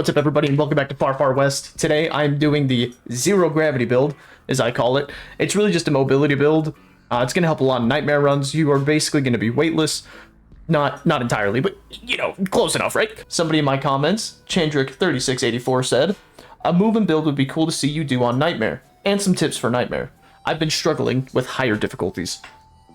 What's up, everybody, and welcome back to Far Far West. Today I'm doing the zero gravity build, as I call it. It's really just a mobility build. It's going to help a lot of nightmare runs. You are basically going to be weightless. Not entirely, but, you know, close enough, right? Somebody in my comments, Chandrick3684, said, a move and build would be cool to see you do on Nightmare, and some tips for Nightmare. I've been struggling with higher difficulties.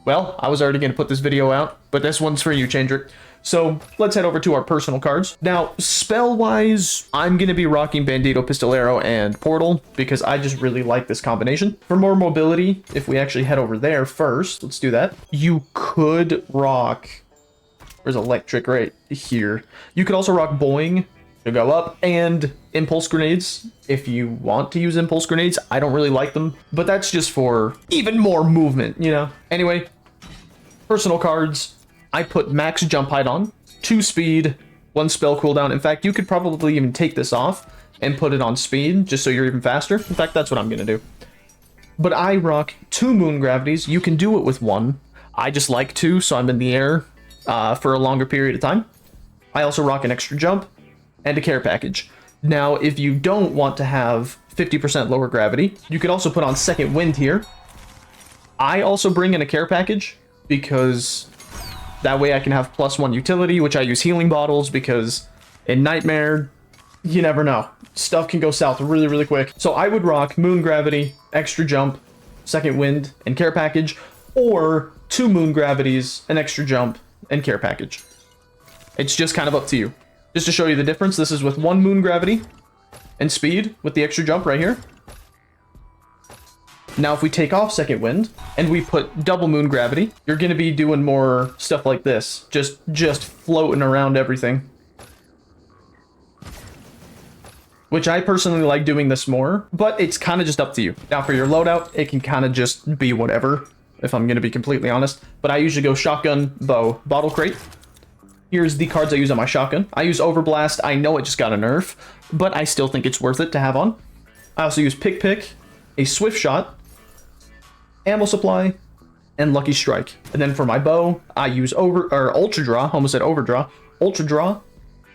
Well, I was already going to put this video out, but this one's for you, Chandrick. So let's head over to our personal cards. Now, spell-wise, I'm going to be rocking Bandito, Pistolero, and Portal because I just really like this combination. For more mobility, if we actually head over there first, let's do that. You could rock... There's Electric right here. You could also rock Boing to go up, and Impulse Grenades if you want to use Impulse Grenades. I don't really like them, but that's just for even more movement, you know? Anyway, personal cards. I put max jump height on, 2 speed, 1 spell cooldown. In fact, you could probably even take this off and put it on speed just so you're even faster. In fact, that's what I'm going to do. But I rock 2 moon gravities. You can do it with 1. I just like 2, so I'm in the air for a longer period of time. I also rock an extra jump and a care package. Now, if you don't want to have 50% lower gravity, you could also put on second wind here. I also bring in a care package because... that way I can have +1 utility, which I use healing bottles because in Nightmare, you never know. Stuff can go south really, really quick. So I would rock Moon Gravity, Extra Jump, Second Wind, and Care Package, or 2 Moon Gravities, an Extra Jump, and Care Package. It's just kind of up to you. Just to show you the difference, this is with 1 Moon Gravity and Speed with the Extra Jump right here. Now, if we take off Second Wind and we put double Moon Gravity, you're going to be doing more stuff like this. Just floating around everything. Which I personally like doing this more, but it's kind of just up to you. Now, for your loadout, it can kind of just be whatever, if I'm going to be completely honest. But I usually go Shotgun, Bow, Bottle Crate. Here's the cards I use on my Shotgun. I use Overblast. I know it just got a nerf, but I still think it's worth it to have on. I also use Pick, a Swift Shot, Ammo Supply, and Lucky Strike. And then for my bow, I use Ultra Draw, almost said Overdraw, Ultra Draw,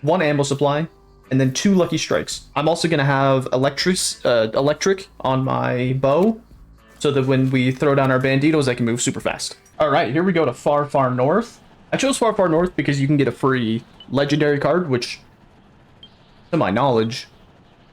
1 Ammo Supply, and then 2 Lucky Strikes. I'm also going to have Electric on my bow, so that when we throw down our Banditos, I can move super fast. Alright, here we go to Far Far North. I chose Far Far North because you can get a free Legendary card, which, to my knowledge,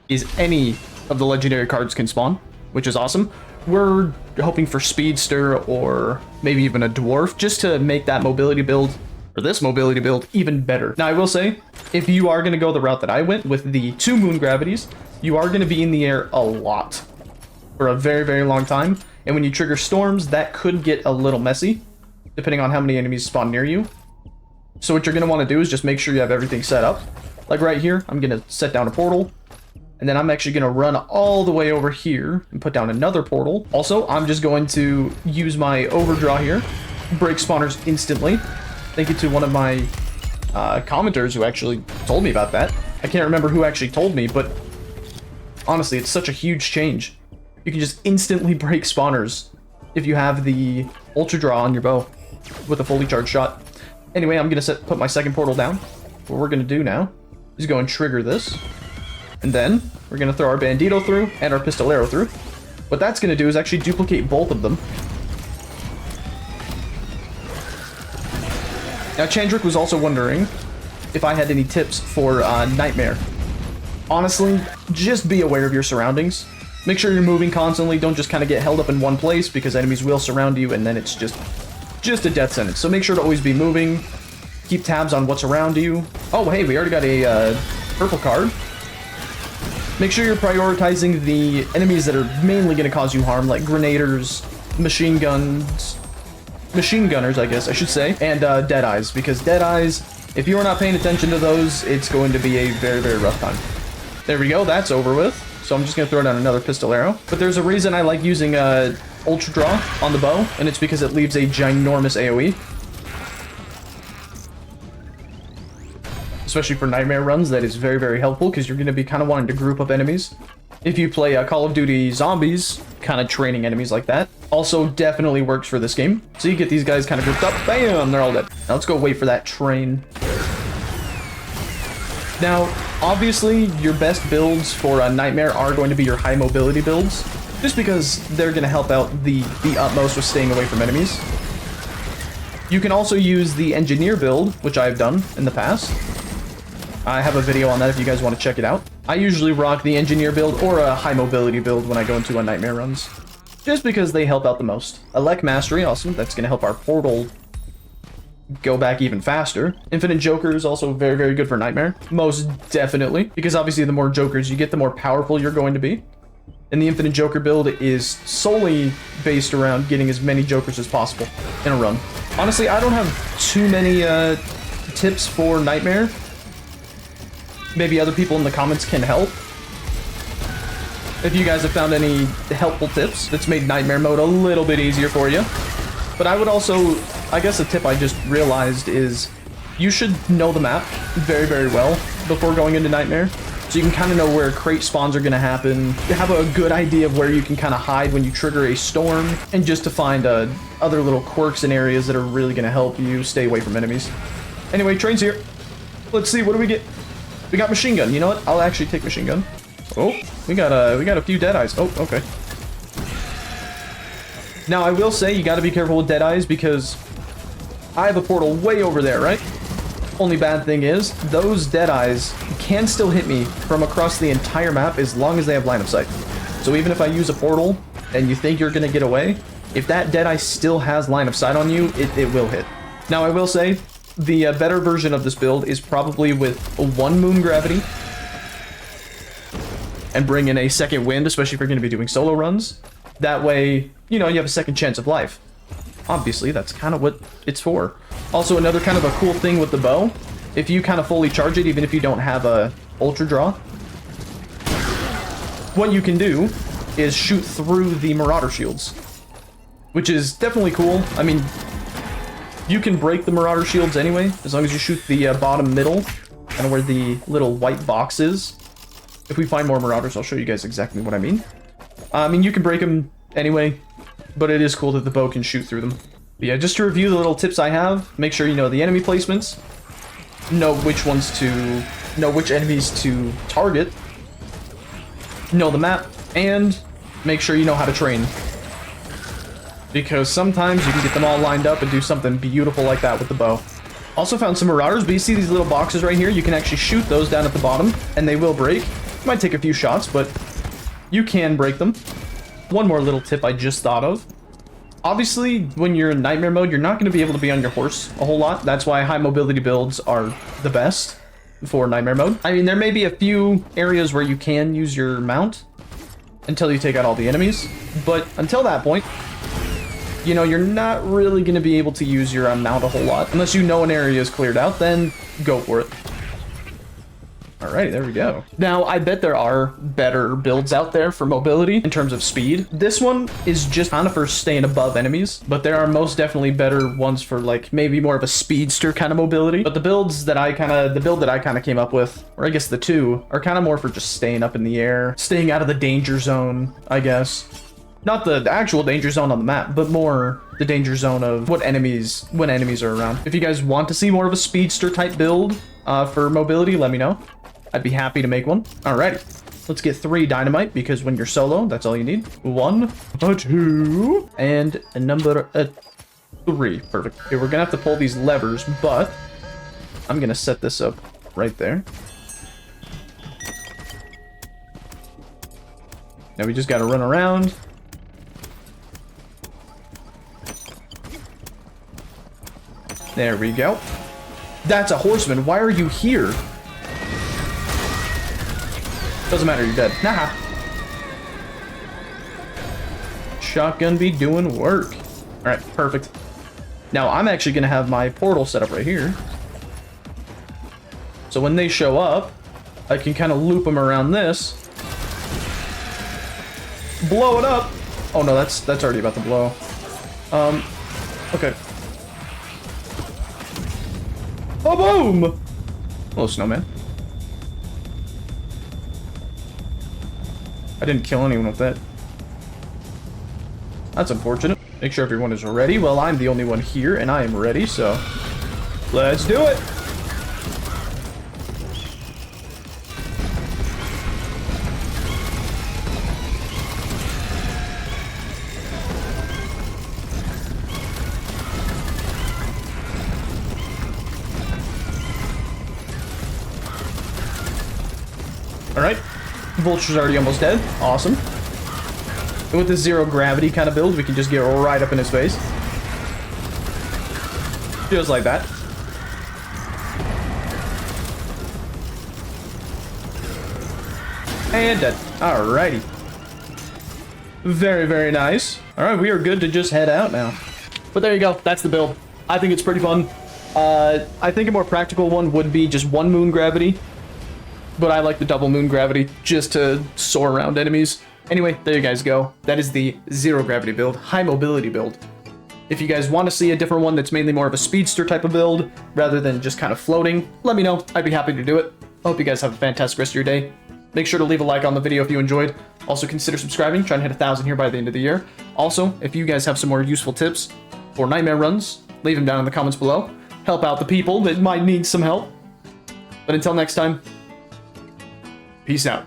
is any of the Legendary cards can spawn, which is awesome. We're hoping for Speedster or maybe even a Dwarf just to make that mobility build, or this mobility build, even better. Now, I will say, if you are going to go the route that I went with the 2 Moon Gravities, you are going to be in the air a lot for a very, very long time. And when you trigger storms, that could get a little messy, depending on how many enemies spawn near you. So what you're going to want to do is just make sure you have everything set up. Like right here, I'm going to set down a portal. And then I'm actually going to run all the way over here and put down another portal. Also, I'm just going to use my Overdraw here, break spawners instantly. Thank you to one of my commenters who actually told me about that. I can't remember who actually told me, but honestly, it's such a huge change. You can just instantly break spawners if you have the Ultra Draw on your bow with a fully charged shot. Anyway, I'm going to put my second portal down. What we're going to do now is go and trigger this. And then we're going to throw our Bandito through and our Pistolero through. What that's going to do is actually duplicate both of them. Now, Chandrick was also wondering if I had any tips for Nightmare. Honestly, just be aware of your surroundings. Make sure you're moving constantly. Don't just kind of get held up in one place because enemies will surround you and then it's just a death sentence. So make sure to always be moving. Keep tabs on what's around you. Oh, hey, we already got a purple card. Make sure you're prioritizing the enemies that are mainly going to cause you harm, like grenaders, machine gunners, I guess I should say, and Deadeyes, because Deadeyes, if you are not paying attention to those, it's going to be a very, very rough time. There we go, that's over with. So I'm just going to throw down another Pistolero. But there's a reason I like using Ultra Draw on the bow, and it's because it leaves a ginormous AoE. Especially for Nightmare runs, that is very, very helpful because you're going to be kind of wanting to group up enemies. If you play Call of Duty Zombies, kind of training enemies like that, also definitely works for this game. So you get these guys kind of grouped up, bam, they're all dead. Now let's go wait for that train. Now, obviously, your best builds for a Nightmare are going to be your high mobility builds, just because they're going to help out the utmost with staying away from enemies. You can also use the Engineer build, which I've done in the past. I have a video on that if you guys want to check it out. I usually rock the Engineer build or a high mobility build when I go into a Nightmare runs, just because they help out the most. Elect Mastery, awesome. That's going to help our portal go back even faster. Infinite Joker is also very, very good for Nightmare. Most definitely, because obviously the more Jokers you get, the more powerful you're going to be. And the Infinite Joker build is solely based around getting as many Jokers as possible in a run. Honestly, I don't have too many tips for Nightmare. Maybe other people in the comments can help. If you guys have found any helpful tips that's made Nightmare mode a little bit easier for you. But I would also, I guess a tip I just realized is you should know the map very, very well before going into Nightmare. So you can kind of know where crate spawns are going to happen, have a good idea of where you can kind of hide when you trigger a storm, and just to find other little quirks and areas that are really going to help you stay away from enemies. Anyway, train's here. Let's see, what do we get? We got machine gun. You know what? I'll actually take machine gun. Oh, we got a few dead eyes. Oh, okay. Now, I will say you got to be careful with dead eyes because I have a portal way over there, right? Only bad thing is those dead eyes can still hit me from across the entire map as long as they have line of sight. So even if I use a portal and you think you're going to get away, if that dead eye still has line of sight on you, it will hit. Now, I will say the better version of this build is probably with one moon gravity and bring in a second wind, especially if you're going to be doing solo runs. That way, you know, you have a second chance of life. Obviously, that's kind of what it's for. Also, another kind of a cool thing with the bow, if you kind of fully charge it, even if you don't have a ultra draw, what you can do is shoot through the Marauder shields, which is definitely cool. I mean, you can break the Marauder shields anyway, as long as you shoot the bottom middle, kind of where the little white box is. If we find more Marauders, I'll show you guys exactly what I mean. I mean, you can break them anyway, but it is cool that the bow can shoot through them. But yeah, just to review the little tips I have, make sure you know the enemy placements, know which enemies to target, know the map, and make sure you know how to train. Because sometimes you can get them all lined up and do something beautiful like that with the bow. Also found some Marauders, but you see these little boxes right here? You can actually shoot those down at the bottom, and they will break. It might take a few shots, but you can break them. One more little tip I just thought of. Obviously, when you're in Nightmare mode, you're not going to be able to be on your horse a whole lot. That's why high mobility builds are the best for Nightmare mode. I mean, there may be a few areas where you can use your mount until you take out all the enemies. But until that point, you know, you're not really going to be able to use your mount a whole lot. Unless you know an area is cleared out, then go for it. Alright, there we go. Now, I bet there are better builds out there for mobility in terms of speed. This one is just kind of for staying above enemies, but there are most definitely better ones for like maybe more of a speedster kind of mobility. But the build that I kind of came up with, or I guess the two, are kind of more for just staying up in the air, staying out of the danger zone, I guess. Not the actual danger zone on the map, but more the danger zone of when enemies are around. If you guys want to see more of a speedster type build for mobility, let me know. I'd be happy to make one. Alrighty, let's get 3 dynamite, because when you're solo, that's all you need. 1, 2, and a number 3. Perfect. Okay, we're gonna have to pull these levers, but I'm gonna set this up right there. Now we just gotta run around. There we go. That's a horseman. Why are you here? Doesn't matter, you're dead. Nah. Shotgun be doing work. Alright, perfect. Now, I'm actually going to have my portal set up right here. So when they show up, I can kind of loop them around this. Blow it up. Oh no, that's already about to blow. Okay. Oh, boom! Hello, snowman. I didn't kill anyone with that. That's unfortunate. Make sure everyone is ready. Well, I'm the only one here, and I am ready, so let's do it. All right. Vulture's already almost dead. Awesome. And with this zero gravity kind of build, we can just get right up in his face. Just like that. And dead. Alrighty. Very, very nice. Alright, we are good to just head out now. But there you go. That's the build. I think it's pretty fun. I think a more practical one would be just one moon gravity. But I like the double moon gravity just to soar around enemies. Anyway, there you guys go. That is the zero gravity build, high mobility build. If you guys want to see a different one that's mainly more of a speedster type of build, rather than just kind of floating, let me know. I'd be happy to do it. I hope you guys have a fantastic rest of your day. Make sure to leave a like on the video if you enjoyed. Also consider subscribing, trying to hit 1,000 here by the end of the year. Also, if you guys have some more useful tips for nightmare runs, leave them down in the comments below. Help out the people that might need some help. But until next time, peace out.